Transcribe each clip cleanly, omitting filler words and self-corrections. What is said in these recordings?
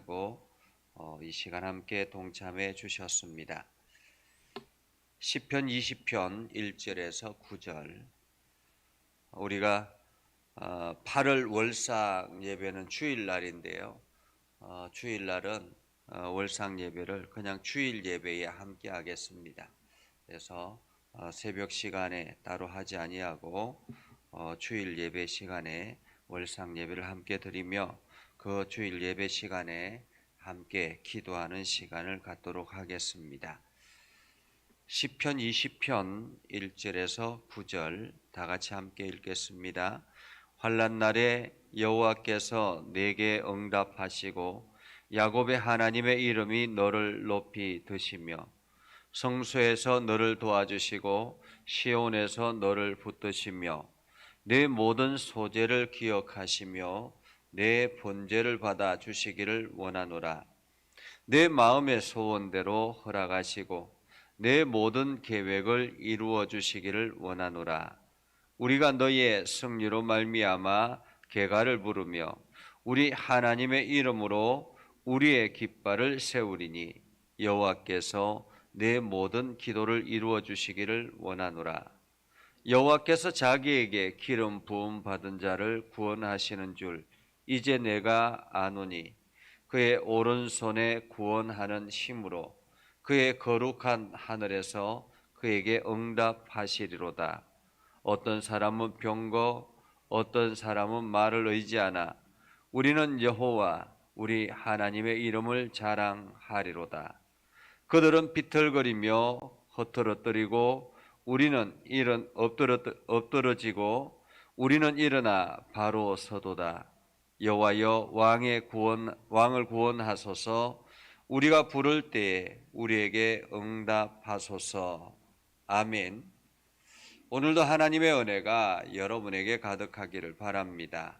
하고 이 시간 함께 동참해 주셨습니다. 시편 20편 1절에서 9절. 우리가 8월 월상 예배는 주일날인데요. 주일날은 월상 예배를 그냥 주일 예배에 함께 하겠습니다. 그래서 새벽 시간에 따로 하지 아니하고 주일 예배 시간에 월상 예배를 함께 드리며 그 주일 예배 시간에 함께 기도하는 시간을 갖도록 하겠습니다. 시편 20편 1절에서 9절 다 같이 함께 읽겠습니다. 환난 날에 여호와께서 내게 응답하시고 야곱의 하나님의 이름이 너를 높이 드시며 성소에서 너를 도와주시고 시온에서 너를 붙드시며 내 모든 소재를 기억하시며 내 번제를 받아 주시기를 원하노라. 내 마음의 소원대로 허락하시고 내 모든 계획을 이루어 주시기를 원하노라. 우리가 너의 승리로 말미암아 계가를 부르며 우리 하나님의 이름으로 우리의 깃발을 세우리니 여호와께서 내 모든 기도를 이루어 주시기를 원하노라. 여호와께서 자기에게 기름 부음 받은 자를 구원하시는 줄 이제 내가 아노니 그의 오른손에 구원하는 힘으로 그의 거룩한 하늘에서 그에게 응답하시리로다. 어떤 사람은 병거, 어떤 사람은 말을 의지하나 우리는 여호와 우리 하나님의 이름을 자랑하리로다. 그들은 비틀거리며 허투루뜨리고 우리는 엎드러지고 우리는 일어나 바로 서도다. 여호와여 왕을 구원하소서. 우리가 부를 때에 우리에게 응답하소서. 아멘. 오늘도 하나님의 은혜가 여러분에게 가득하기를 바랍니다.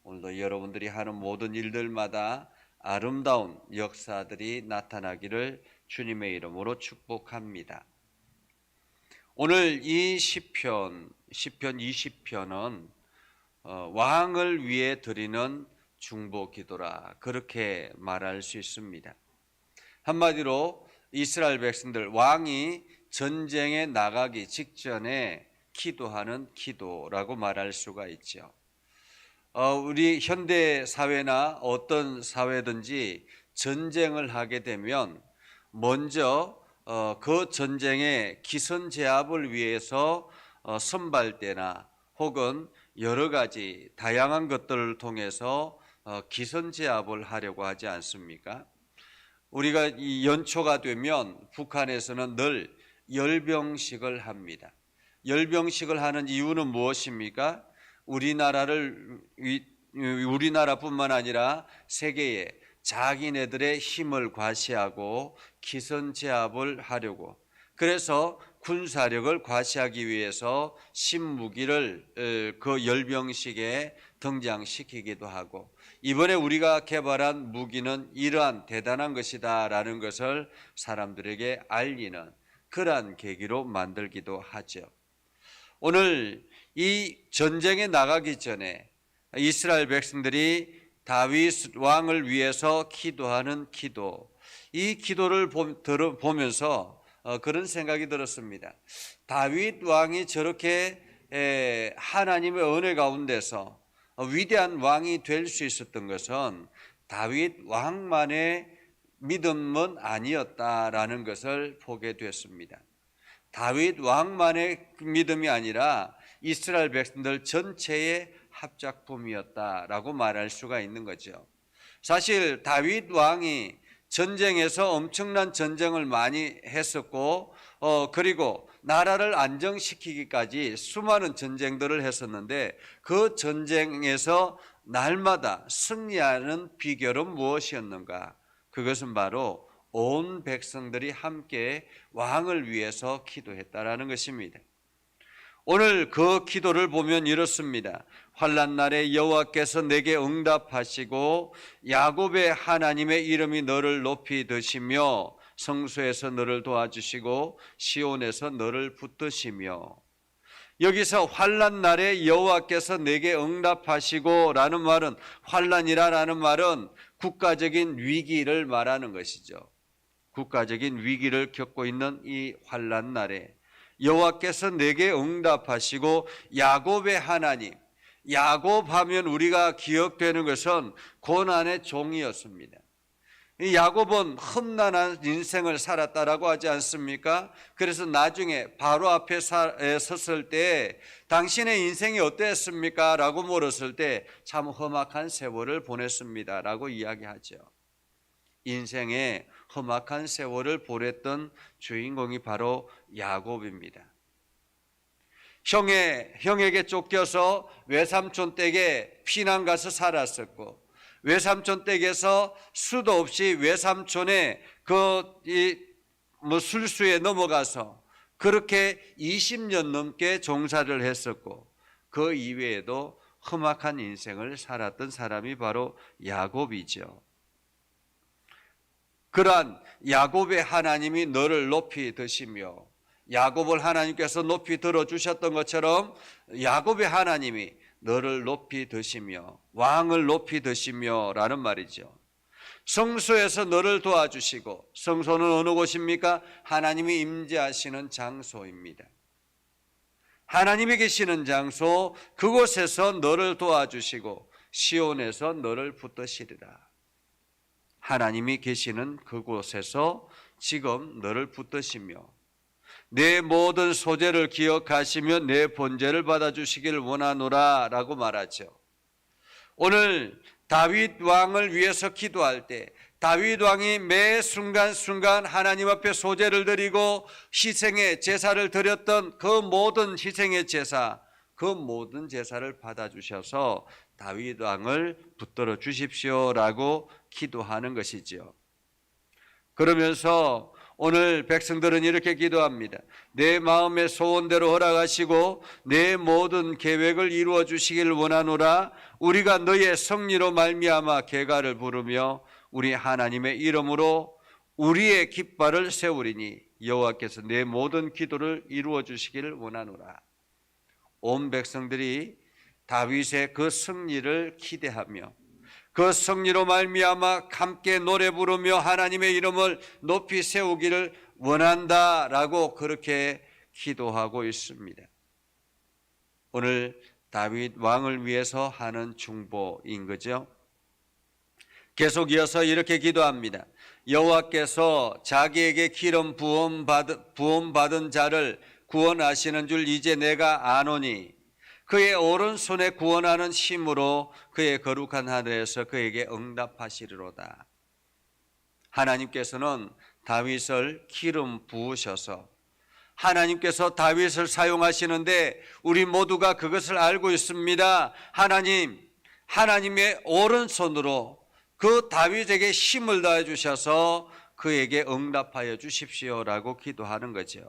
오늘도 여러분들이 하는 모든 일들마다 아름다운 역사들이 나타나기를 주님의 이름으로 축복합니다. 오늘 이 시편 20편은 왕을 위해 드리는 중보 기도라 그렇게 말할 수 있습니다. 한마디로 이스라엘 백성들 왕이 전쟁에 나가기 직전에 기도하는 기도라고 말할 수가 있죠. 우리 현대 사회나 어떤 사회든지 전쟁을 하게 되면 먼저 그 전쟁의 기선제압을 위해서 선발대나 혹은 여러 가지 다양한 것들을 통해서 기선제압을 하려고 하지 않습니까? 우리가 이 연초가 되면 북한에서는 늘 열병식을 합니다. 열병식을 하는 이유는 무엇입니까? 우리나라뿐만 아니라 세계에 자기네들의 힘을 과시하고 기선제압을 하려고, 그래서 군사력을 과시하기 위해서 신무기를 그 열병식에 등장시키기도 하고, 이번에 우리가 개발한 무기는 이러한 대단한 것이다 라는 것을 사람들에게 알리는 그러한 계기로 만들기도 하죠. 오늘 이 전쟁에 나가기 전에 이스라엘 백성들이 다윗 왕을 위해서 기도하는 기도, 이 기도를 보면서 그런 생각이 들었습니다. 다윗 왕이 저렇게 하나님의 은혜 가운데서 위대한 왕이 될 수 있었던 것은 다윗 왕만의 믿음은 아니었다라는 것을 보게 됐습니다. 다윗 왕만의 믿음이 아니라 이스라엘 백성들 전체의 합작품이었다라고 말할 수가 있는 거죠. 사실 다윗 왕이 전쟁에서 엄청난 전쟁을 많이 했었고 그리고 나라를 안정시키기까지 수많은 전쟁들을 했었는데 그 전쟁에서 날마다 승리하는 비결은 무엇이었는가? 그것은 바로 온 백성들이 함께 왕을 위해서 기도했다라는 것입니다. 오늘 그 기도를 보면 이렇습니다. 환난 날에 여호와께서 내게 응답하시고 야곱의 하나님의 이름이 너를 높이 드시며 성소에서 너를 도와주시고 시온에서 너를 붙드시며, 여기서 환난 날에 여호와께서 내게 응답하시고 라는 말은, 환난이라는 말은 국가적인 위기를 말하는 것이죠. 국가적인 위기를 겪고 있는 이 환난 날에 여호와께서 내게 응답하시고, 야곱의 하나님, 야곱하면 우리가 기억되는 것은 고난의 종이었습니다. 이 야곱은 험난한 인생을 살았다라고 하지 않습니까? 그래서 나중에 바로 앞에 섰을 때 당신의 인생이 어땠습니까? 라고 물었을 때 참 험악한 세월을 보냈습니다 라고 이야기하죠. 인생의 험악한 세월을 보냈던 주인공이 바로 야곱입니다. 형에게 쫓겨서 외삼촌 댁에 피난 가서 살았었고, 외삼촌 댁에서 수도 없이 외삼촌의 술수에 넘어가서 그렇게 20년 넘게 종사를 했었고, 그 이외에도 험악한 인생을 살았던 사람이 바로 야곱이죠. 그러한 야곱의 하나님이 너를 높이 드시며, 야곱을 하나님께서 높이 들어주셨던 것처럼 야곱의 하나님이 너를 높이 드시며, 왕을 높이 드시며 라는 말이죠. 성소에서 너를 도와주시고, 성소는 어느 곳입니까? 하나님이 임재하시는 장소입니다. 하나님이 계시는 장소, 그곳에서 너를 도와주시고 시온에서 너를 붙드시리라. 하나님이 계시는 그곳에서 지금 너를 붙드시며 내 모든 소재를 기억하시며 내 번제를 받아주시기를 원하노라 라고 말하죠. 오늘 다윗 왕을 위해서 기도할 때 다윗 왕이 매 순간순간 하나님 앞에 소제를 드리고 희생의 제사를 드렸던 그 모든 희생의 제사, 그 모든 제사를 받아주셔서 다윗 왕을 붙들어 주십시오라고 기도하는 것이지요. 그러면서 오늘 백성들은 이렇게 기도합니다. 내 마음의 소원대로 허락하시고 내 모든 계획을 이루어 주시기를 원하노라. 우리가 너의 성리로 말미암아 계가를 부르며 우리 하나님의 이름으로 우리의 깃발을 세우리니 여호와께서 내 모든 기도를 이루어 주시기를 원하노라. 온 백성들이 다윗의 그 승리를 기대하며 그 승리로 말미암아 함께 노래 부르며 하나님의 이름을 높이 세우기를 원한다라고 그렇게 기도하고 있습니다. 오늘 다윗 왕을 위해서 하는 중보인 거죠. 계속 이어서 이렇게 기도합니다. 여호와께서 자기에게 기름 부음 받은 자를 구원하시는 줄 이제 내가 아노니 그의 오른손에 구원하는 힘으로 그의 거룩한 하늘에서 그에게 응답하시리로다. 하나님께서는 다윗을 기름 부으셔서 하나님께서 다윗을 사용하시는데 우리 모두가 그것을 알고 있습니다. 하나님의 오른손으로 그 다윗에게 힘을 다해 주셔서 그에게 응답하여 주십시오라고 기도하는 거죠.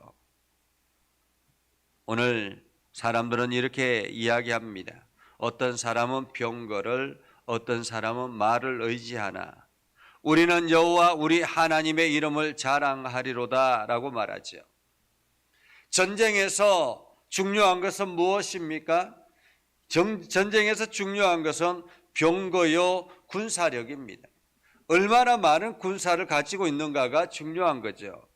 오늘 사람들은 이렇게 이야기합니다. 어떤 사람은 병거를, 어떤 사람은 말을 의지하나 우리는 여호와 우리 하나님의 이름을 자랑하리로다 라고 말하죠. 전쟁에서 중요한 것은 무엇입니까? 전쟁에서 중요한 것은 병거요 군사력입니다. 얼마나 많은 군사를 가지고 있는가가 중요한 거죠.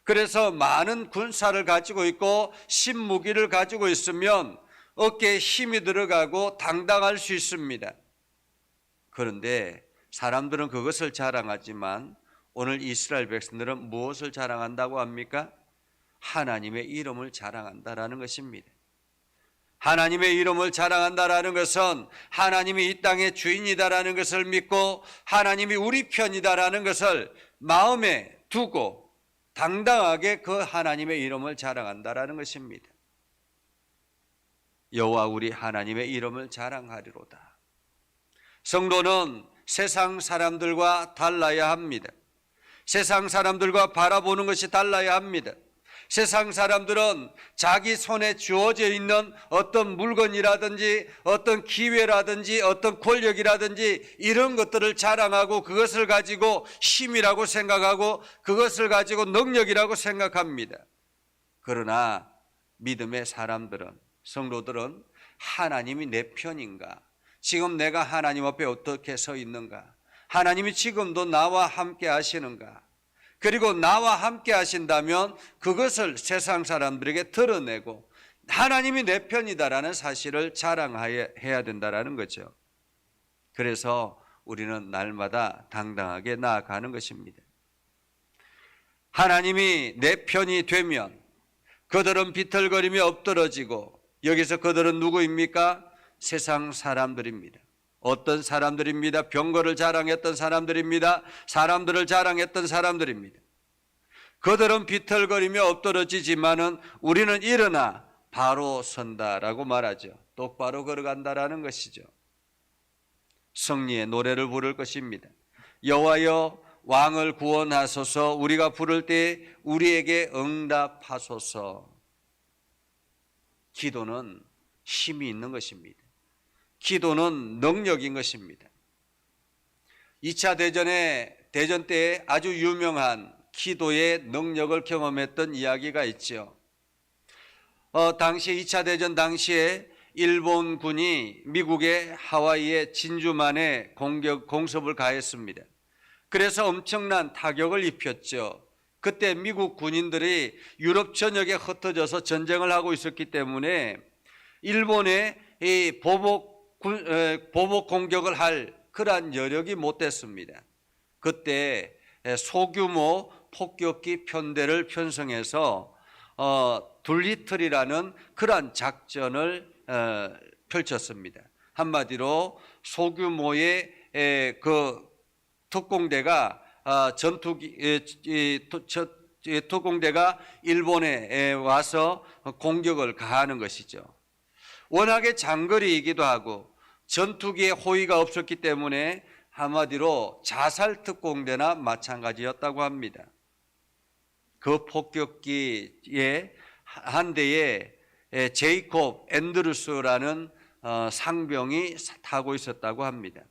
그래서 많은 군사를 가지고 있고 신무기를 가지고 있으면 어깨에 힘이 들어가고 당당할 수 있습니다. 그런데 사람들은 그것을 자랑하지만 오늘 이스라엘 백성들은 무엇을 자랑한다고 합니까? 하나님의 이름을 자랑한다라는 것입니다. 하나님의 이름을 자랑한다라는 것은 하나님이 이 땅의 주인이다라는 것을 믿고 하나님이 우리 편이다라는 것을 마음에 두고 당당하게 그 하나님의 이름을 자랑한다라는 것입니다. 여호와 우리 하나님의 이름을 자랑하리로다. 성도는 세상 사람들과 달라야 합니다. 세상 사람들과 바라보는 것이 달라야 합니다. 세상 사람들은 자기 손에 주어져 있는 어떤 물건이라든지 어떤 기회라든지 어떤 권력이라든지 이런 것들을 자랑하고 그것을 가지고 힘이라고 생각하고 그것을 가지고 능력이라고 생각합니다. 그러나 믿음의 사람들은 성도들은 하나님이 내 편인가? 지금 내가 하나님 앞에 어떻게 서 있는가? 하나님이 지금도 나와 함께 하시는가? 그리고 나와 함께 하신다면 그것을 세상 사람들에게 드러내고 하나님이 내 편이다라는 사실을 자랑해야 된다라는 거죠. 그래서 우리는 날마다 당당하게 나아가는 것입니다. 하나님이 내 편이 되면 그들은 비틀거리며 엎드러지고, 여기서 그들은 누구입니까? 세상 사람들입니다. 어떤 사람들입니다? 병거를 자랑했던 사람들입니다. 사람들을 자랑했던 사람들입니다. 그들은 비틀거리며 엎드러지지만은 우리는 일어나 바로 선다라고 말하죠. 똑바로 걸어간다라는 것이죠. 승리의 노래를 부를 것입니다. 여호와여 왕을 구원하소서. 우리가 부를 때 우리에게 응답하소서. 기도는 힘이 있는 것입니다. 기도는 능력인 것입니다. 2차 대전 때에 아주 유명한 기도의 능력을 경험했던 이야기가 있죠. 당시 2차 대전 당시에 일본군이 미국의 하와이의 진주만에 공습을 가했습니다. 그래서 엄청난 타격을 입혔죠. 그때 미국 군인들이 유럽 전역에 흩어져서 전쟁을 하고 있었기 때문에 일본의 이 보복 공격을 할 그러한 여력이 못 됐습니다. 그때 소규모 폭격기 편대를 편성해서 둘리틀이라는 그러한 작전을 펼쳤습니다. 한마디로 소규모의 그 특공대가 특공대가 일본에 와서 공격을 가하는 것이죠. 워낙에 장거리이기도 하고 전투기에 호위가 없었기 때문에 한마디로 자살 특공대나 마찬가지였다고 합니다. 그 폭격기의 한 대에 제이콥 앤드루스라는 상병이 타고 있었다고 합니다.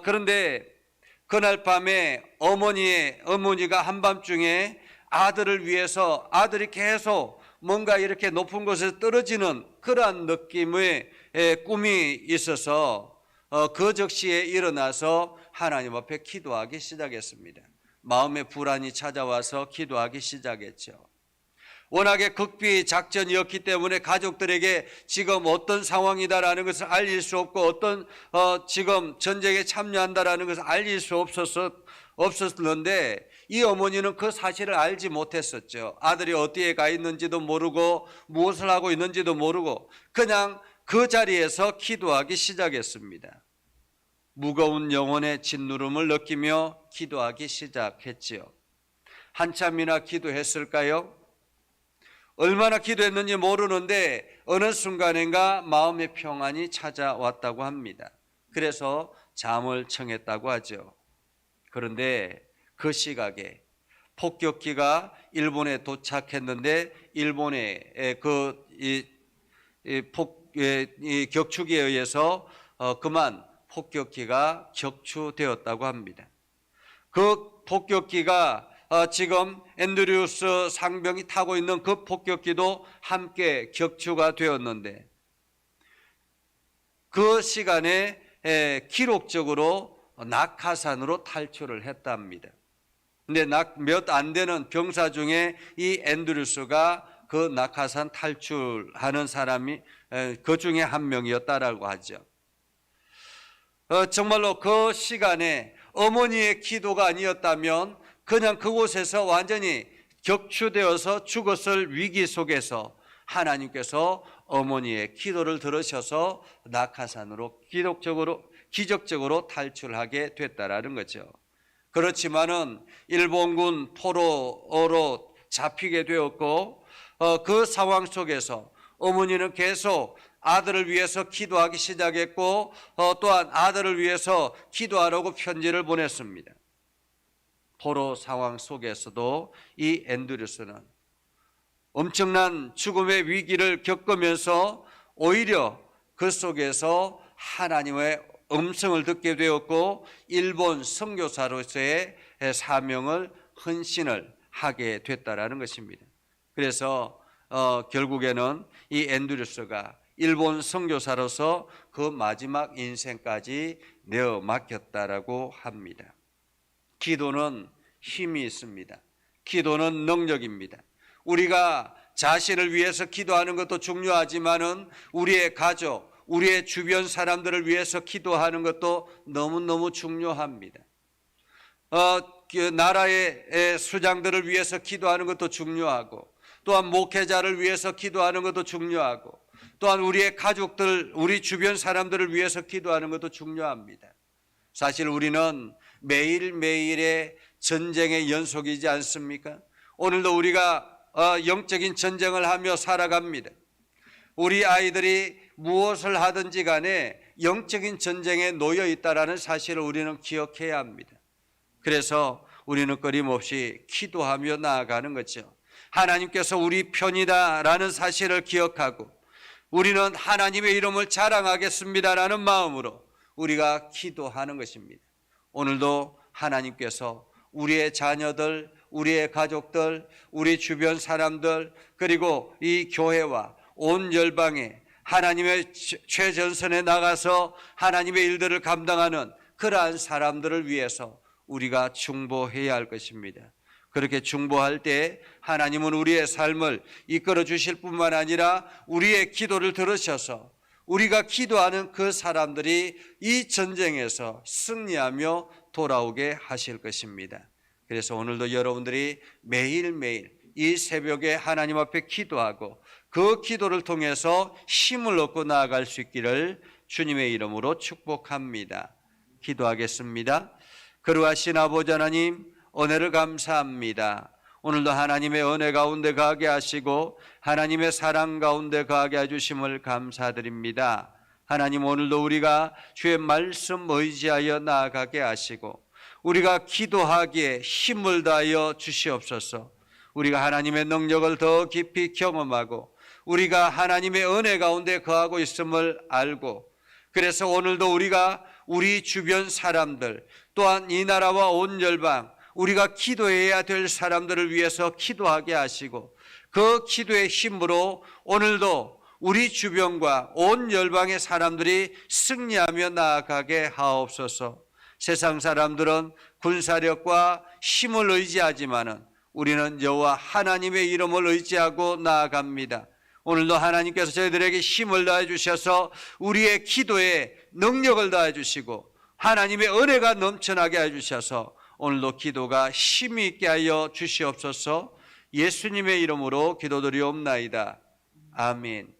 그런데 그날 밤에 어머니가 한밤중에 아들을 위해서, 아들이 계속 뭔가 이렇게 높은 곳에서 떨어지는 그러한 느낌의 꿈이 있어서 그 적시에 일어나서 하나님 앞에 기도하기 시작했습니다. 마음의 불안이 찾아와서 기도하기 시작했죠. 워낙에 극비 작전이었기 때문에 가족들에게 지금 어떤 상황이다라는 것을 알릴 수 없고 어떤 지금 전쟁에 참여한다라는 것을 알릴 수 없었는데 이 어머니는 그 사실을 알지 못했었죠. 아들이 어디에 가 있는지도 모르고 무엇을 하고 있는지도 모르고 그냥 그 자리에서 기도하기 시작했습니다. 무거운 영혼의 짓누름을 느끼며 기도하기 시작했지요. 한참이나 기도했을까요? 얼마나 기도했는지 모르는데 어느 순간인가 마음의 평안이 찾아왔다고 합니다. 그래서 잠을 청했다고 하죠. 그런데 그 시각에 폭격기가 일본에 도착했는데 일본의 격추기에 의해서 그만 폭격기가 격추되었다고 합니다. 그 폭격기가 지금 앤드류스 상병이 타고 있는 그 폭격기도 함께 격추가 되었는데 그 시간에 기록적으로 낙하산으로 탈출을 했답니다. 근데 몇 안 되는 병사 중에 이 앤드류스가 그 낙하산 탈출하는 사람이 그 중에 한 명이었다라고 하죠. 정말로 그 시간에 어머니의 기도가 아니었다면 그냥 그곳에서 완전히 격추되어서 죽었을 위기 속에서 하나님께서 어머니의 기도를 들으셔서 낙하산으로 기적적으로 탈출하게 됐다라는 거죠. 그렇지만은 일본군 포로로 잡히게 되었고 그 상황 속에서 어머니는 계속 아들을 위해서 기도하기 시작했고 또한 아들을 위해서 기도하라고 편지를 보냈습니다. 포로 상황 속에서도 이 앤드류스는 엄청난 죽음의 위기를 겪으면서 오히려 그 속에서 하나님의 음성을 듣게 되었고 일본 선교사로서의 사명을 헌신을 하게 됐다라는 것입니다. 그래서 결국에는 이 앤드류스가 일본 선교사로서 그 마지막 인생까지 내어 맡겼다라고 합니다. 기도는 힘이 있습니다. 기도는 능력입니다. 우리가 자신을 위해서 기도하는 것도 중요하지만은 우리의 가족, 우리의 주변 사람들을 위해서 기도하는 것도 너무너무 중요합니다. 나라의 수장들을 위해서 기도하는 것도 중요하고, 또한 목회자를 위해서 기도하는 것도 중요하고, 또한 우리의 가족들, 우리 주변 사람들을 위해서 기도하는 것도 중요합니다. 사실 우리는 매일매일의 전쟁의 연속이지 않습니까? 오늘도 우리가 영적인 전쟁을 하며 살아갑니다. 우리 아이들이 무엇을 하든지 간에 영적인 전쟁에 놓여 있다는 사실을 우리는 기억해야 합니다. 그래서 우리는 끊임없이 기도하며 나아가는 거죠. 하나님께서 우리 편이다라는 사실을 기억하고 우리는 하나님의 이름을 자랑하겠습니다라는 마음으로 우리가 기도하는 것입니다. 오늘도 하나님께서 우리의 자녀들, 우리의 가족들, 우리 주변 사람들, 그리고 이 교회와 온 열방에 하나님의 최전선에 나가서 하나님의 일들을 감당하는 그러한 사람들을 위해서 우리가 중보해야 할 것입니다. 그렇게 중보할 때 하나님은 우리의 삶을 이끌어 주실 뿐만 아니라 우리의 기도를 들으셔서 우리가 기도하는 그 사람들이 이 전쟁에서 승리하며 돌아오게 하실 것입니다. 그래서 오늘도 여러분들이 매일매일 이 새벽에 하나님 앞에 기도하고 그 기도를 통해서 힘을 얻고 나아갈 수 있기를 주님의 이름으로 축복합니다. 기도하겠습니다. 거룩하신 아버지 하나님, 은혜를 감사합니다. 오늘도 하나님의 은혜 가운데 가게 하시고 하나님의 사랑 가운데 가게 해주심을 감사드립니다. 하나님, 오늘도 우리가 주의 말씀 의지하여 나아가게 하시고 우리가 기도하기에 힘을 다하여 주시옵소서. 우리가 하나님의 능력을 더 깊이 경험하고 우리가 하나님의 은혜 가운데 거하고 있음을 알고, 그래서 오늘도 우리가 우리 주변 사람들, 또한 이 나라와 온 열방, 우리가 기도해야 될 사람들을 위해서 기도하게 하시고 그 기도의 힘으로 오늘도 우리 주변과 온 열방의 사람들이 승리하며 나아가게 하옵소서. 세상 사람들은 군사력과 힘을 의지하지만은 우리는 여호와 하나님의 이름을 의지하고 나아갑니다. 오늘도 하나님께서 저희들에게 힘을 다해 주셔서 우리의 기도에 능력을 다해 주시고 하나님의 은혜가 넘쳐나게 해 주셔서 오늘도 기도가 힘이 있게 하여 주시옵소서. 예수님의 이름으로 기도드리옵나이다. 아멘.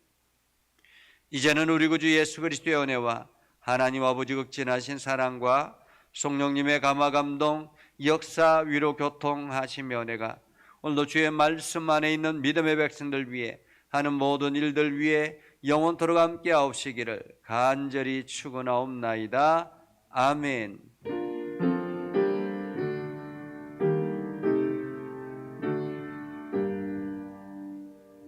이제는 우리 구주 예수 그리스도의 은혜와 하나님 아버지 극진하신 사랑과 성령님의 감화 감동, 역사, 위로, 교통하시며 은혜가 오늘도 주의 말씀 안에 있는 믿음의 백성들 위해 하는 모든 일들 위해 영원토록 함께 하옵시기를 간절히 축원하옵나이다. 아멘.